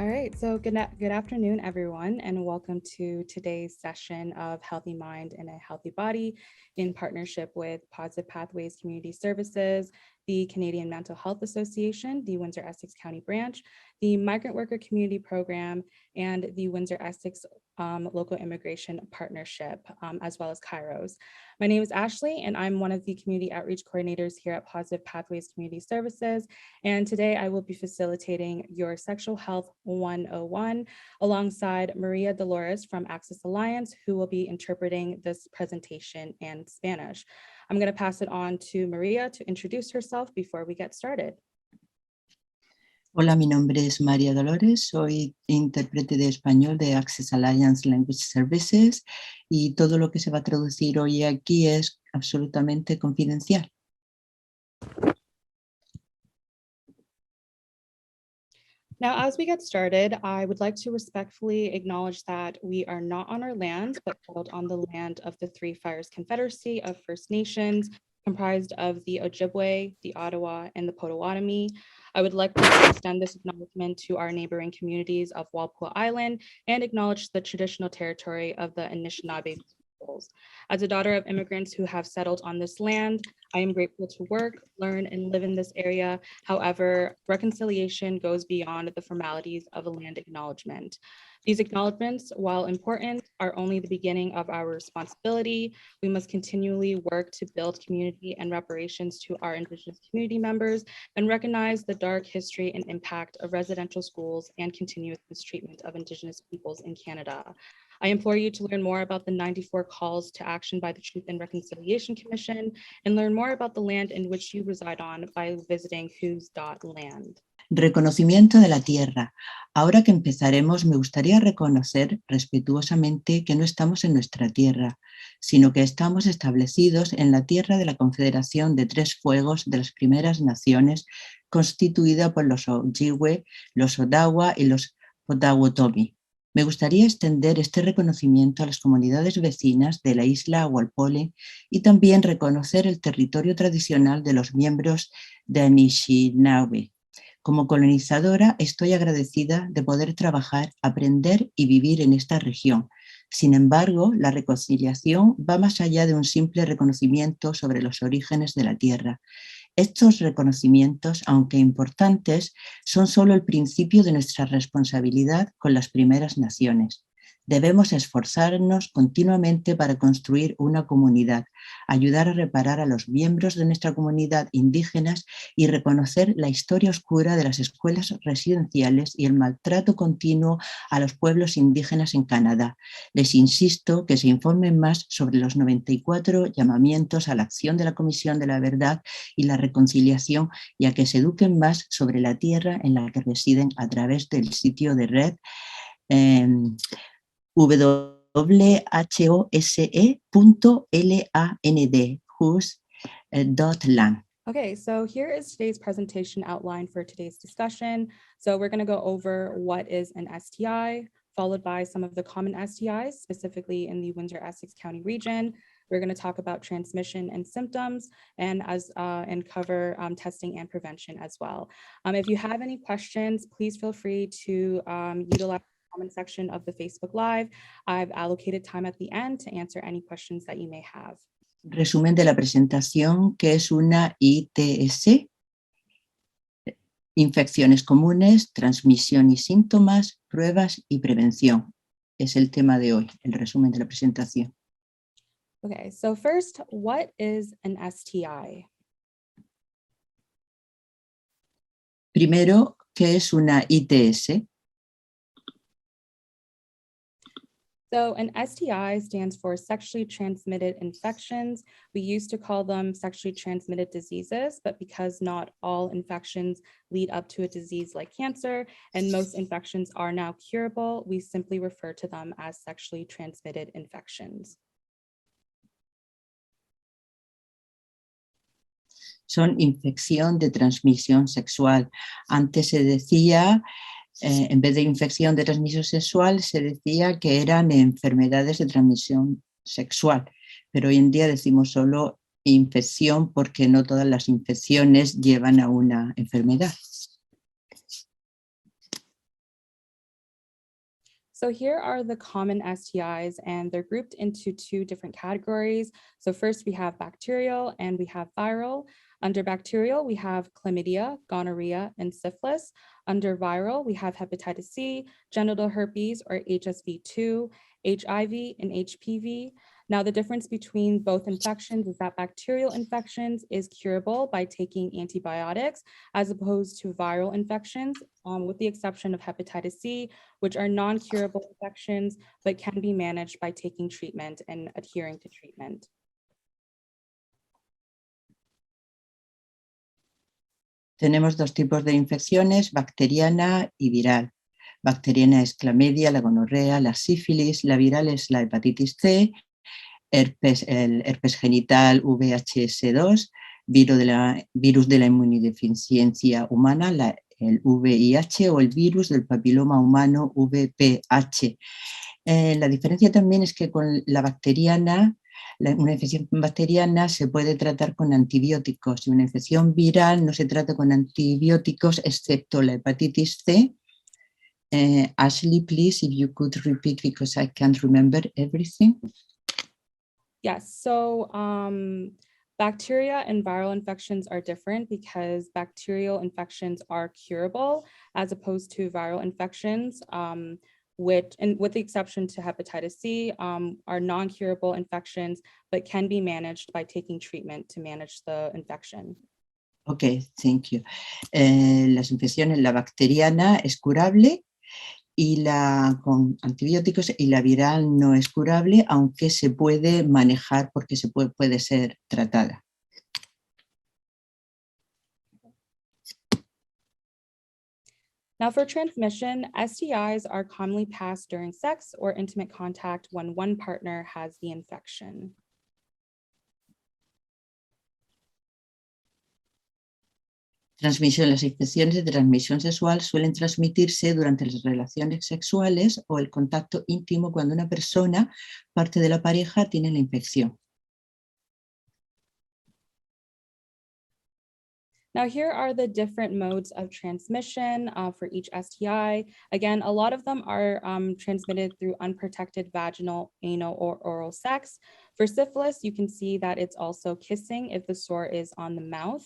All right, so good afternoon, everyone, and welcome to today's session of Healthy Mind and a Healthy Body in partnership with Positive Pathways Community Services, the Canadian Mental Health Association, the Windsor-Essex County Branch, the Migrant Worker Community Program, and the Windsor-Essex Local Immigration Partnership, as well as Kairos. My name is Ashley, and I'm one of the community outreach coordinators here at Positive Pathways Community Services. And today I will be facilitating your Sexual Health 101 alongside Maria Dolores from Access Alliance, who will be interpreting this presentation in Spanish. I'm going to pass it on to Maria to introduce herself before we get started. Hola, mi nombre es María Dolores, soy intérprete de español de Access Alliance Language Services y todo lo que se va a traducir hoy aquí es absolutamente confidencial. Now, as we get started, I would like to respectfully acknowledge that we are not on our land, but settled on the land of the Three Fires Confederacy of First Nations, comprised of the Ojibwe, the Ottawa, and the Potawatomi. I would like to extend this acknowledgement to our neighboring communities of Walpole Island and acknowledge the traditional territory of the Anishinaabe peoples. As a daughter of immigrants who have settled on this land, I am grateful to work, learn, and live in this area. However, reconciliation goes beyond the formalities of a land acknowledgement. These acknowledgements, while important, are only the beginning of our responsibility. We must continually work to build community and reparations to our Indigenous community members and recognize the dark history and impact of residential schools and continuous mistreatment of Indigenous peoples in Canada. I implore you to learn more about the 94 calls to action by the Truth and Reconciliation Commission and learn more about the land in which you reside on by visiting whos.land. Reconocimiento de la tierra. Ahora que empezaremos, me gustaría reconocer respetuosamente que no estamos en nuestra tierra, sino que estamos establecidos en la tierra de la Confederación de Tres Fuegos de las Primeras Naciones, constituida por los Ojibwe, los Odawa y los Potawatomi. Me gustaría extender este reconocimiento a las comunidades vecinas de la isla Walpole y también reconocer el territorio tradicional de los miembros de Anishinaabe. Como colonizadora, estoy agradecida de poder trabajar, aprender y vivir en esta región. Sin embargo, la reconciliación va más allá de un simple reconocimiento sobre los orígenes de la tierra. Estos reconocimientos, aunque importantes, son solo el principio de nuestra responsabilidad con las primeras naciones. Debemos esforzarnos continuamente para construir una comunidad, ayudar a reparar a los miembros de nuestra comunidad indígenas y reconocer la historia oscura de las escuelas residenciales y el maltrato continuo a los pueblos indígenas en Canadá. Les insisto que se informen más sobre los 94 llamamientos a la acción de la Comisión de la Verdad y la Reconciliación y a que se eduquen más sobre la tierra en la que residen a través del sitio de red whose.land, whose.land. Okay, so here is today's presentation outline for today's discussion. So we're going to go over what is an STI, followed by some of the common STIs, specifically in the Windsor-Essex County region. We're going to talk about transmission and symptoms and cover testing and prevention as well. If you have any questions, please feel free to utilize comment section of the Facebook Live. I've allocated time at the end to answer any questions that you may have. Resumen de la presentación, que es una ITS, infecciones comunes, transmisión y síntomas, pruebas y prevención. Es el tema de hoy, el resumen de la presentación. Okay, so first, what is an STI? Primero, ¿qué es una ITS? So an STI stands for sexually transmitted infections. We used to call them sexually transmitted diseases, but because not all infections lead up to a disease like cancer, and most infections are now curable, we simply refer to them as sexually transmitted infections. Son infección de transmisión sexual. Antes se decía, en vez de infección de transmisión sexual, se decía que eran enfermedades de transmisión sexual, pero hoy en día decimos solo infección porque no todas las infecciones llevan a una enfermedad. So here are the common STIs, and they're grouped into two different categories. So first we have bacterial and we have viral. Under bacterial, we have chlamydia, gonorrhea, and syphilis. Under viral, we have hepatitis C, genital herpes or HSV2, HIV, and HPV. Now, the difference between both infections is that bacterial infections is curable by taking antibiotics, as opposed to viral infections, with the exception of hepatitis C, which are non-curable infections, but can be managed by taking treatment and adhering to treatment. Tenemos dos tipos de infecciones, bacteriana y viral. Bacteriana es clamidia, la gonorrea, la sífilis, la viral es la hepatitis C, el herpes genital VHS2, virus de la inmunodeficiencia humana, el VIH o el virus del papiloma humano VPH. La diferencia también es que con la bacteriana, una infección bacteriana se puede tratar con antibióticos y una infección viral no se trata con antibióticos excepto la hepatitis C. Ashley, please, if you could repeat because I can't remember everything. Yes, so bacteria and viral infections are different because bacterial infections are curable as opposed to viral infections, which, and with the exception to hepatitis C, are non-curable infections, but can be managed by taking treatment to manage the infection. Okay, thank you. Las infecciones, la bacteriana es curable y la con antibióticos y la viral no es curable, aunque se puede manejar porque se puede ser tratada. Now for transmission, STIs are commonly passed during sex or intimate contact when one partner has the infection. Transmisión. Las infecciones de transmisión sexual suelen transmitirse durante las relaciones sexuales o el contacto íntimo cuando una persona, parte de la pareja, tiene la infección. Now here are the different modes of transmission for each STI. Again, a lot of them are transmitted through unprotected vaginal, anal, or oral sex. For syphilis, you can see that it's also kissing if the sore is on the mouth.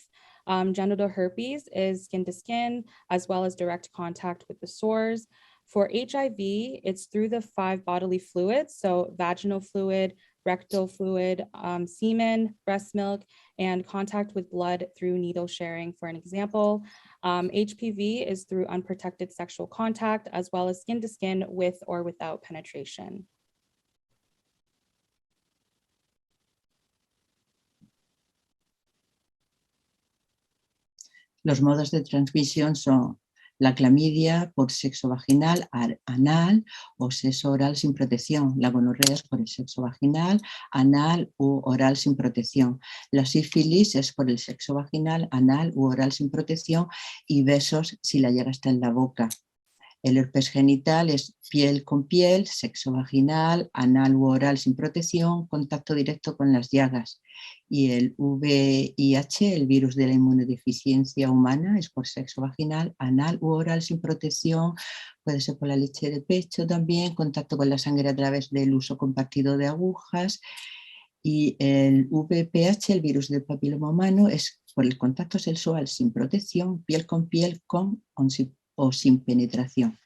Genital herpes is skin to skin, as well as direct contact with the sores. For HIV, it's through the 5 bodily fluids, so vaginal fluid, rectal fluid, semen, breast milk, and contact with blood through needle sharing, for an example. HPV is through unprotected sexual contact, as well as skin to skin with or without penetration. Los modos de transmisión son la clamidia por sexo vaginal, anal o sexo oral sin protección. La gonorrea es por el sexo vaginal, anal u oral sin protección. La sífilis es por el sexo vaginal, anal u oral sin protección y besos si la llaga está en la boca. El herpes genital es piel con piel, sexo vaginal, anal u oral sin protección, contacto directo con las llagas. Y el VIH, el virus de la inmunodeficiencia humana, es por sexo vaginal, anal u oral sin protección, puede ser por la leche de pecho también, contacto con la sangre a través del uso compartido de agujas. Y el VPH, el virus del papiloma humano, es por el contacto sexual sin protección, piel con piel, con o sin penetración.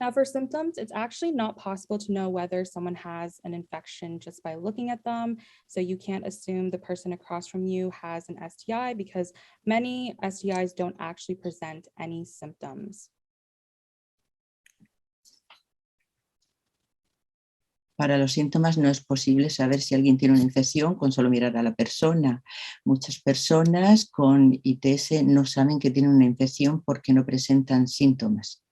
Now for symptoms, it's actually not possible to know whether someone has an infection just by looking at them. So you can't assume the person across from you has an STI because many STIs don't actually present any symptoms. Para los síntomas no es posible saber si alguien tiene una infección con solo mirar a la persona. Muchas personas con ITS no saben que tienen una infección porque no presentan síntomas.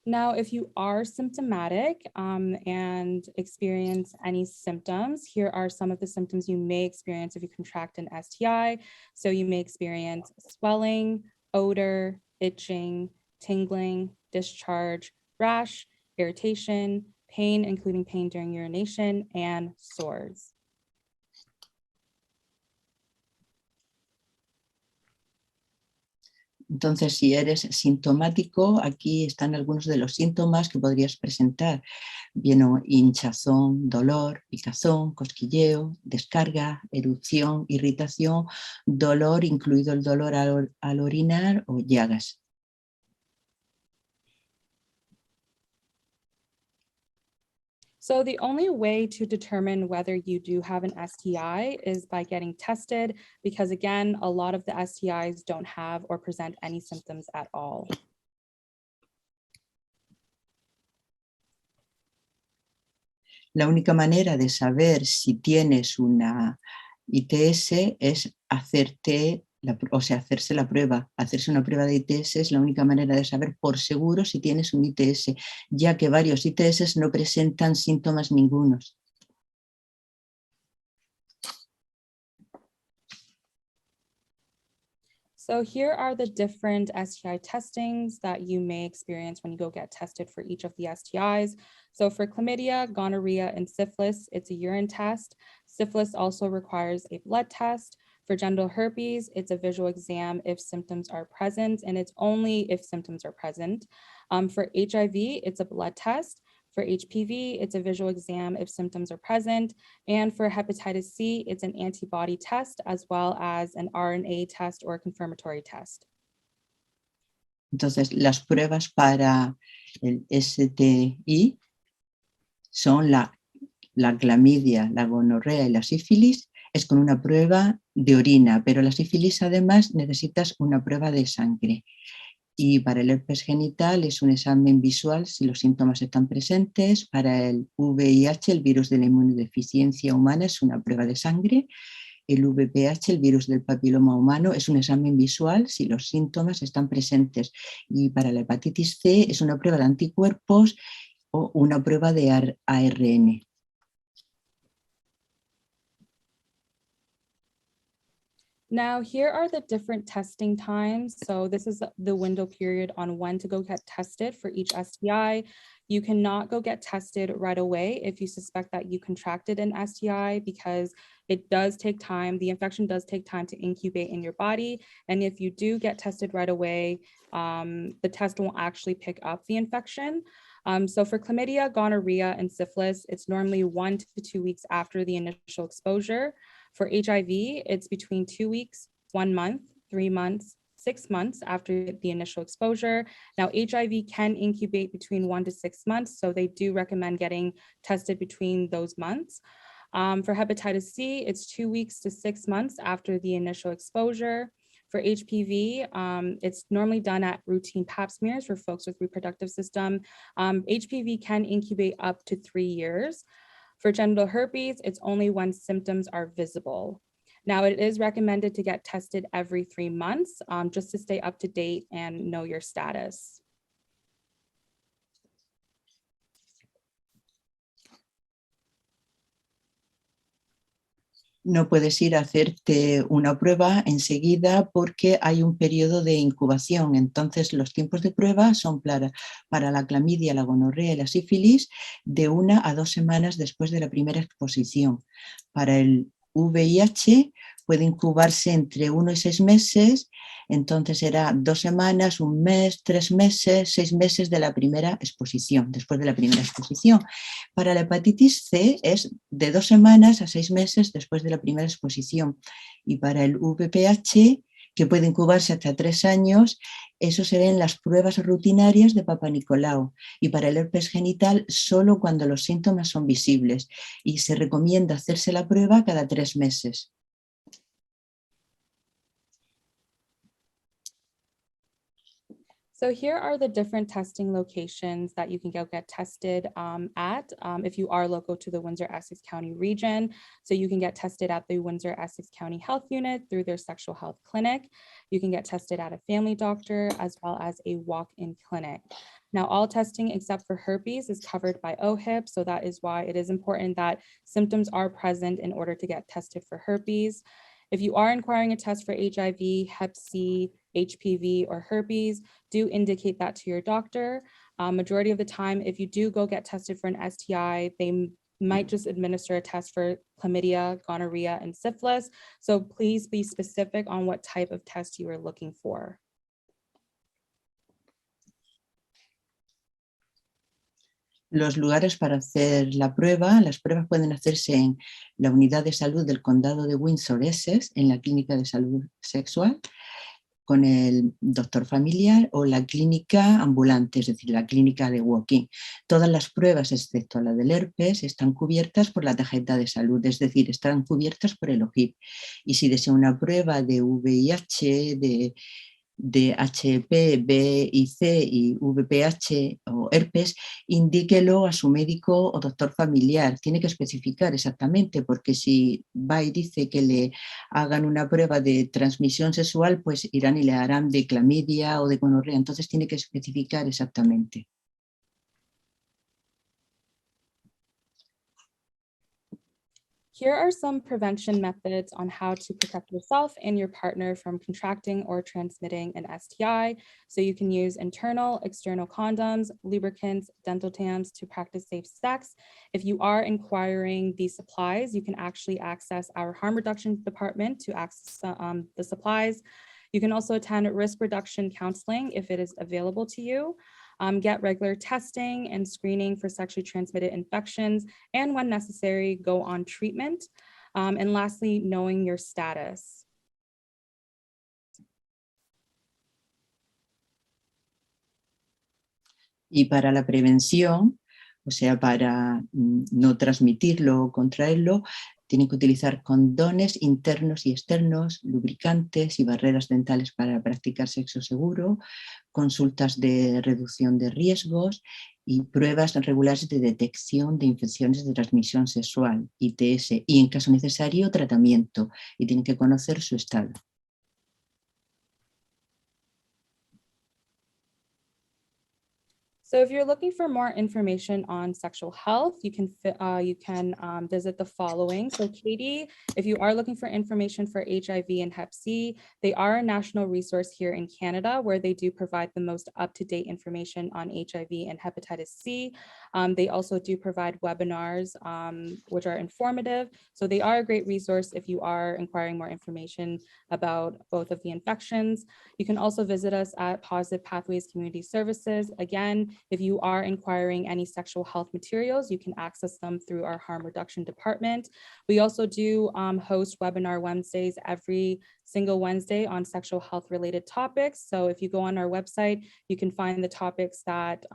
Now, if you are symptomatic and experience any symptoms, here are some of the symptoms you may experience if you contract an STI. So you may experience swelling, odor, itching, tingling, discharge, rash, irritation, pain, including pain during urination, and sores. Entonces, si eres sintomático, aquí están algunos de los síntomas que podrías presentar. Bien, hinchazón, dolor, picazón, cosquilleo, descarga, erupción, irritación, dolor, incluido el dolor al orinar o llagas. So the only way to determine whether you do have an STI is by getting tested, because again, a lot of the STIs don't have or present any symptoms at all. La única manera de saber si tienes una ITS es hacerse la prueba. Hacerse una prueba de ITS es la única manera de saber por seguro si tienes un ITS, ya que varios ITS no presentan síntomas ningunos. So here are the different STI testings that you may experience when you go get tested for each of the STIs. So for chlamydia, gonorrhea, and syphilis, it's a urine test. Syphilis also requires a blood test. For genital herpes, it's a visual exam if symptoms are present, and it's only if symptoms are present. For HIV, it's a blood test. For HPV, it's a visual exam if symptoms are present. And for hepatitis C, it's an antibody test as well as an RNA test or confirmatory test. Entonces, las pruebas para el STI son la clamidia, la gonorrea y la sífilis, es con una prueba de orina, pero la sífilis además necesitas una prueba de sangre. Y para el herpes genital es un examen visual si los síntomas están presentes. Para el VIH, el virus de la inmunodeficiencia humana, es una prueba de sangre. El VPH, el virus del papiloma humano, es un examen visual si los síntomas están presentes. Y para la hepatitis C es una prueba de anticuerpos o una prueba de ARN. Now, here are the different testing times. So this is the window period on when to go get tested for each STI. You cannot go get tested right away if you suspect that you contracted an STI, because it does take time. The infection does take time to incubate in your body. And if you do get tested right away, the test won't actually pick up the infection. So for chlamydia, gonorrhea, and syphilis, it's normally 1 to 2 weeks after the initial exposure. For HIV, it's between 2 weeks, 1 month, 3 months, 6 months after the initial exposure. Now, HIV can incubate between 1 to 6 months, so they do recommend getting tested between those months. For hepatitis C, it's 2 weeks to 6 months after the initial exposure. For HPV, it's normally done at routine pap smears for folks with reproductive system. HPV can incubate up to 3 years. For genital herpes, it's only when symptoms are visible. Now, it is recommended to get tested every 3 months just to stay up to date and know your status. No puedes ir a hacerte una prueba enseguida porque hay un periodo de incubación. Entonces, los tiempos de prueba son para la clamidia, la gonorrea y la sífilis de 1 a 2 semanas después de la primera exposición. Para el VIH puede incubarse entre 1 y 6 meses, entonces será 2 semanas, 1 mes, 3 meses, 6 meses de la primera exposición, después de la primera exposición. Para la hepatitis C es de 2 semanas a 6 meses después de la primera exposición. Y para el VPH, que puede incubarse hasta 3 años, eso se ve en las pruebas rutinarias de Papa Nicolau. Y para el herpes genital, solo cuando los síntomas son visibles. Y se recomienda hacerse la prueba cada 3 meses. So here are the different testing locations that you can go get tested at if you are local to the Windsor-Essex County region. So you can get tested at the Windsor-Essex County Health Unit through their sexual health clinic. You can get tested at a family doctor as well as a walk-in clinic. Now, all testing except for herpes is covered by OHIP, so that is why it is important that symptoms are present in order to get tested for herpes. If you are inquiring a test for HIV, Hep C, HPV, or herpes, do indicate that to your doctor. Majority of the time, if you do go get tested for an STI, they might just administer a test for chlamydia, gonorrhea, and syphilis. So please be specific on what type of test you are looking for. Los lugares para hacer la prueba, las pruebas pueden hacerse en la unidad de salud del condado de Windsor-Essex, en la clínica de salud sexual, con el doctor familiar o la clínica ambulante, es decir, la clínica de walk-in. Todas las pruebas, excepto la del herpes, están cubiertas por la tarjeta de salud, es decir, están cubiertas por el OHIP. Y si desea una prueba de VIH, de HPV, B y C y VPH o herpes, indíquelo a su médico o doctor familiar. Tiene que especificar exactamente, porque si va y dice que le hagan una prueba de transmisión sexual, pues irán y le harán de clamidia o de gonorrea. Entonces tiene que especificar exactamente. Here are some prevention methods on how to protect yourself and your partner from contracting or transmitting an STI. So you can use internal, external condoms, lubricants, dental dams to practice safe sex. If you are inquiring these supplies, you can actually access our harm reduction department to access the supplies. You can also attend risk reduction counseling if it is available to you. Get regular testing and screening for sexually transmitted infections, and when necessary, go on treatment. And lastly, knowing your status. Y para la prevención, o sea, para no transmitirlo o contraerlo, tienen que utilizar condones internos y externos, lubricantes y barreras dentales para practicar sexo seguro, consultas de reducción de riesgos y pruebas regulares de detección de infecciones de transmisión sexual, ITS, y en caso necesario tratamiento, y tienen que conocer su estado. So if you're looking for more information on sexual health, you can visit the following. So Katie, if you are looking for information for HIV and Hep C, they are a national resource here in Canada where they do provide the most up-to-date information on HIV and hepatitis C. They also do provide webinars, which are informative. So they are a great resource if you are inquiring more information about both of the infections. You can also visit us at Positive Pathways Community Services. Again, if you are inquiring any sexual health materials, you can access them through our harm reduction department. We also do host webinar Wednesdays every single Wednesday on sexual health related topics. So if you go on our website, you can find the topics that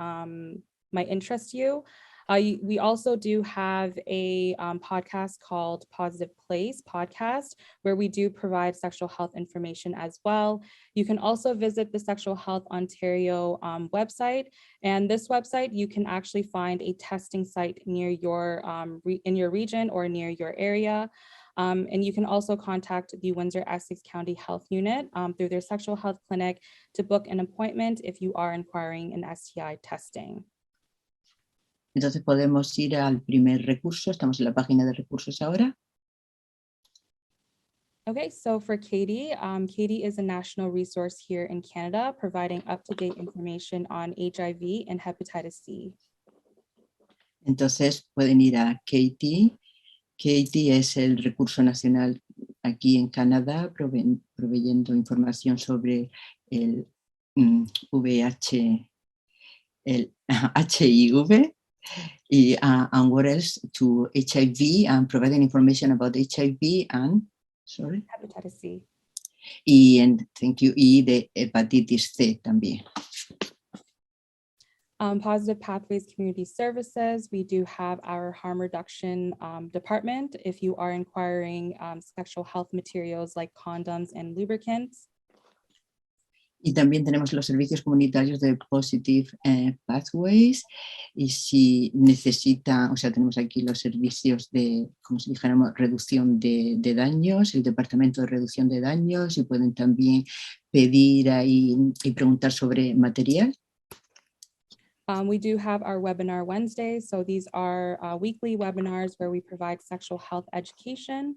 might interest you. We also do have a podcast called Positive Place podcast, where we do provide sexual health information as well. You can also visit the Sexual Health Ontario website. And this website, you can actually find a testing site near your in your region or near your area. And you can also contact the Windsor-Essex County Health Unit through their sexual health clinic to book an appointment if you are inquiring an STI testing. Entonces podemos ir al primer recurso, estamos en la página de recursos ahora. Okay, so for Katie, Katie is a national resource here in Canada, providing up-to-date information on HIV and hepatitis C. Entonces pueden ir a Katie. Katie es el recurso nacional aquí en Canadá, proveyendo información sobre el VIH, el HIV. And what else? To HIV and providing information about HIV and, sorry? Hepatitis C. Thank you, y de hepatitis C también. Positive Pathways Community Services, we do have our harm reduction department if you are inquiring sexual health materials like condoms and lubricants. Y también tenemos los servicios comunitarios de Positive Pathways, y si necesita, o sea, tenemos aquí los servicios de, como si dijéramos, reducción de daños, el departamento de reducción de daños, y pueden también pedir ahí y preguntar sobre material. We do have our webinar Wednesdays, so these are weekly webinars where we provide sexual health education.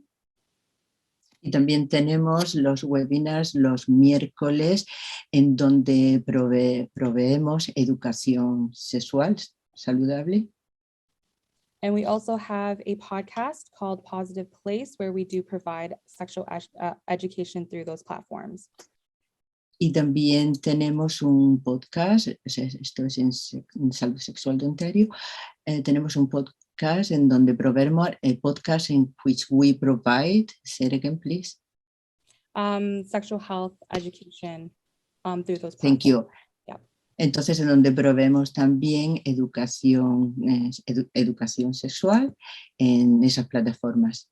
Y también tenemos los webinars los miércoles en donde proveemos educación sexual saludable. And we also have a podcast called Positive Place where we do provide sexual education through those platforms. Y también tenemos un podcast, esto es en Salud Sexual de Ontario, tenemos un podcast en donde proveemos, podcast in which we provide, say it again please. Sexual health education through those Thank platforms. you. Yeah. Entonces, en donde proveemos también educación, educación sexual en esas plataformas.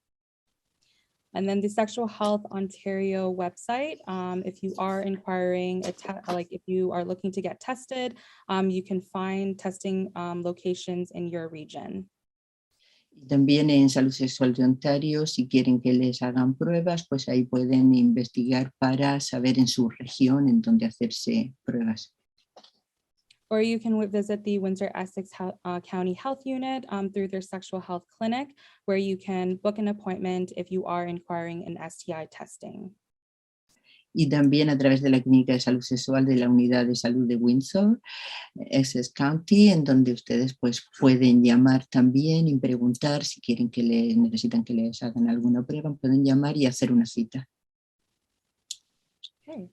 And then the Sexual Health Ontario website, if you are inquiring, if you are looking to get tested, you can find testing locations in your region. Y también en Salud Sexual de Ontario, si quieren que les hagan pruebas, pues ahí pueden investigar para saber en su región en dónde hacerse pruebas. Or you can visit the Windsor-Essex County Health Unit through their sexual health clinic, where you can book an appointment if you are inquiring in STI testing. Y también a través de la Clínica de Salud Sexual de la Unidad de Salud de Windsor-Essex County, en donde ustedes pues pueden llamar también y preguntar si quieren que necesitan que les hagan alguna prueba, pueden llamar y hacer una cita. Okay.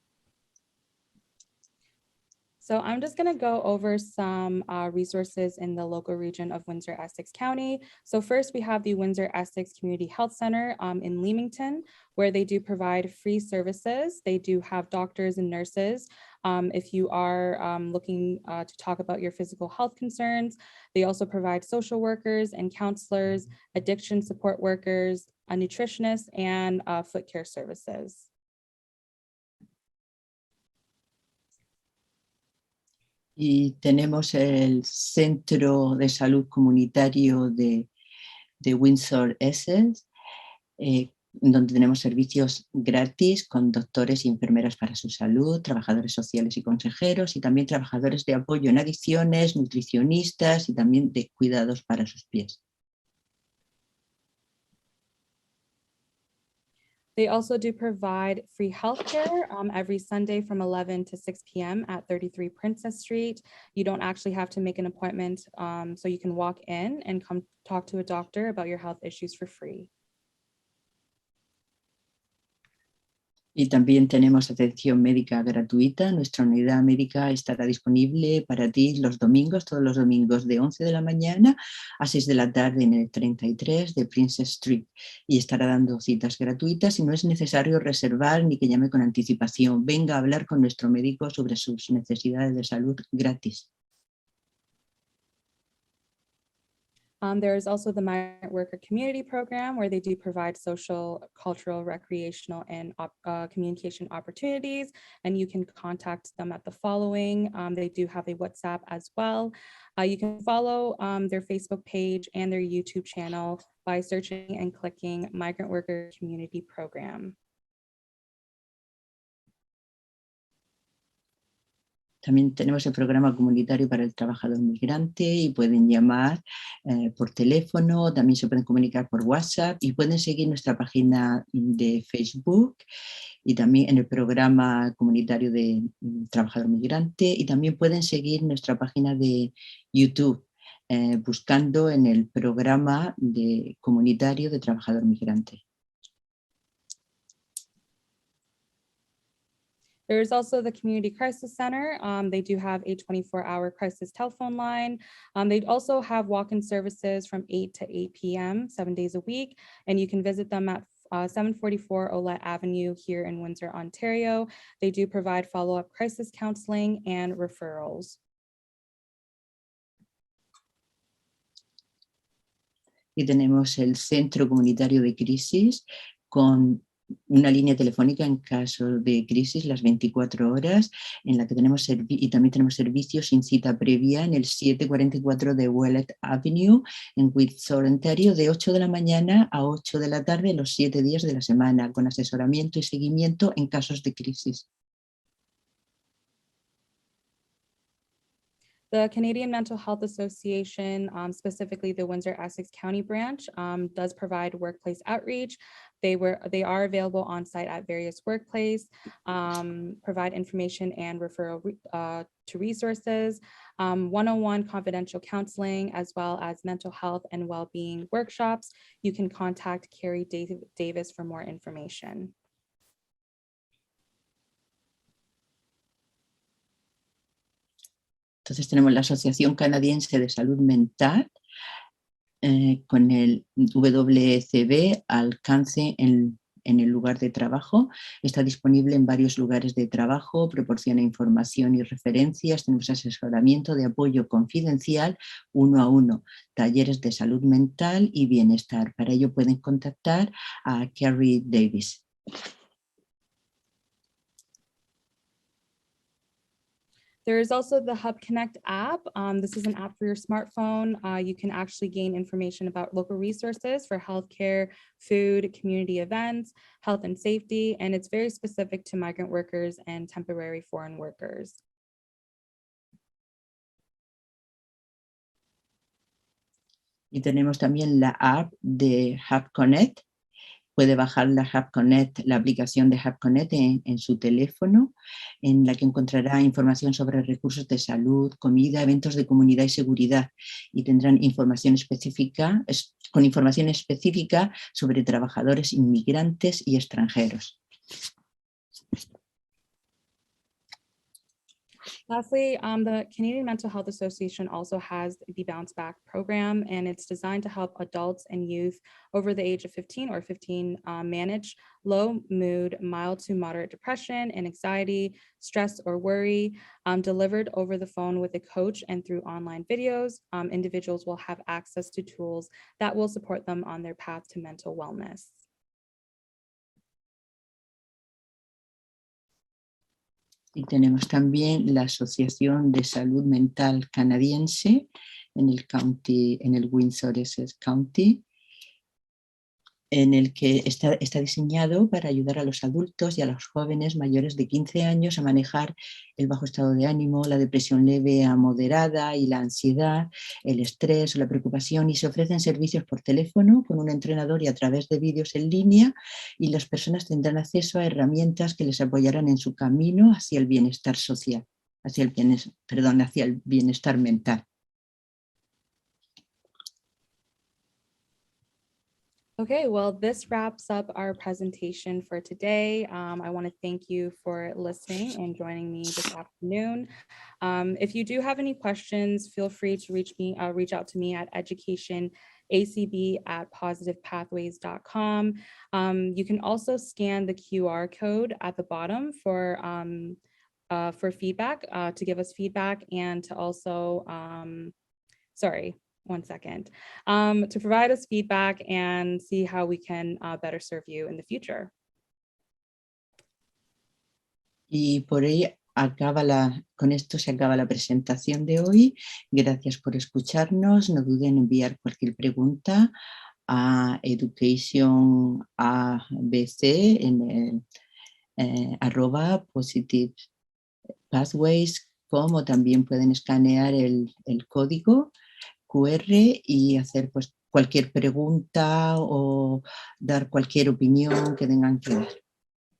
So I'm just going to go over some resources in the local region of Windsor-Essex County. So first we have the Windsor-Essex Community Health Center in Leamington, where they do provide free services. They do have doctors and nurses. If you are looking to talk about your physical health concerns, they also provide social workers and counselors, addiction support workers, a nutritionist, and foot care services. Y tenemos el Centro de Salud Comunitario de Windsor-Essex, donde tenemos servicios gratis con doctores y enfermeras para su salud, trabajadores sociales y consejeros, y también trabajadores de apoyo en adicciones, nutricionistas y también de cuidados para sus pies. They also do provide free healthcare every Sunday from 11 to 6 p.m. at 33 Princess Street. You don't actually have to make an appointment, so you can walk in and come talk to a doctor about your health issues for free. Y también tenemos atención médica gratuita. Nuestra unidad médica estará disponible para ti los domingos, todos los domingos de 11 de la mañana a 6 de la tarde en el 33 de Princess Street. Y estará dando citas gratuitas y no es necesario reservar ni que llame con anticipación. Venga a hablar con nuestro médico sobre sus necesidades de salud gratis. There is also the Migrant Worker Community Program, where they do provide social, cultural, recreational, and communication opportunities. And you can contact them at the following. They do have a WhatsApp as well. You can follow their Facebook page and their YouTube channel by searching and clicking Migrant Worker Community Program. También tenemos el programa comunitario para el trabajador migrante y pueden llamar por teléfono, también se pueden comunicar por WhatsApp y pueden seguir nuestra página de Facebook y también en el programa comunitario de trabajador migrante y también pueden seguir nuestra página de YouTube buscando en el programa comunitario de trabajador migrante. There's also the Community Crisis Center. They do have a 24-hour crisis telephone line. They also have walk-in services from 8 to 8 p.m., 7 days a week, and you can visit them at 744 Olette Avenue here in Windsor, Ontario. They do provide follow-up crisis counseling and referrals. Y tenemos el Centro Comunitario de Crisis con una línea telefónica en caso de crisis las 24 horas, en la que tenemos y también tenemos servicios sin cita previa en el 744 de Olette Avenue en Windsor, Ontario, de 8 de la mañana a 8 de la tarde los 7 días de la semana, con asesoramiento y seguimiento en casos de crisis. The Canadian Mental Health Association, specifically the Windsor-Essex County branch, does provide workplace outreach. They are available on site at various workplaces, provide information and referral to resources, one-on-one confidential counseling, as well as mental health and well-being workshops. You can contact Carrie Davis for more information. Entonces tenemos la Asociación Canadiense de Salud Mental con el WCB, alcance en el lugar de trabajo. Está disponible en varios lugares de trabajo, proporciona información y referencias, tenemos asesoramiento de apoyo confidencial 1 a 1, talleres de salud mental y bienestar. Para ello pueden contactar a Carrie Davis. There is also the Hub Connect app. This is an app for your smartphone. You can actually gain information about local resources for healthcare, food, community events, health and safety, and it's very specific to migrant workers and temporary foreign workers. Y tenemos también la app de Hub Connect. Puede bajar la Hub Connect, la aplicación de Hub Connect en su teléfono, en la que encontrará información sobre recursos de salud, comida, eventos de comunidad y seguridad, y tendrán información específica, con información específica sobre trabajadores inmigrantes y extranjeros. Lastly, the Canadian Mental Health Association also has the Bounce Back program, and it's designed to help adults and youth over the age of 15 or 15 manage low mood, mild to moderate depression and anxiety, stress or worry, delivered over the phone with a coach and through online videos. Individuals will have access to tools that will support them on their path to mental wellness. Y tenemos también la Asociación de Salud Mental Canadiense en el Windsor-Essex County, en el que está diseñado para ayudar a los adultos y a los jóvenes mayores de 15 años a manejar el bajo estado de ánimo, la depresión leve a moderada y la ansiedad, el estrés o la preocupación, y se ofrecen servicios por teléfono con un entrenador y a través de vídeos en línea, y las personas tendrán acceso a herramientas que les apoyarán en su camino hacia el bienestar social, hacia el bienestar mental. Okay, well, this wraps up our presentation for today. I want to thank you for listening and joining me this afternoon. If you do have any questions, feel free to reach out to me at educationacb@positivepathways.com. You can also scan the QR code at the bottom for feedback, to give us feedback, and to also, one second, to provide us feedback and see how we can better serve you in the future. Y por ahí con esto se acaba la presentación de hoy. Gracias por escucharnos. No duden en enviar cualquier pregunta a educationabc en @Positive Pathways, como también pueden escanear el código QR y hacer pues cualquier pregunta o dar cualquier opinión que tengan que dar.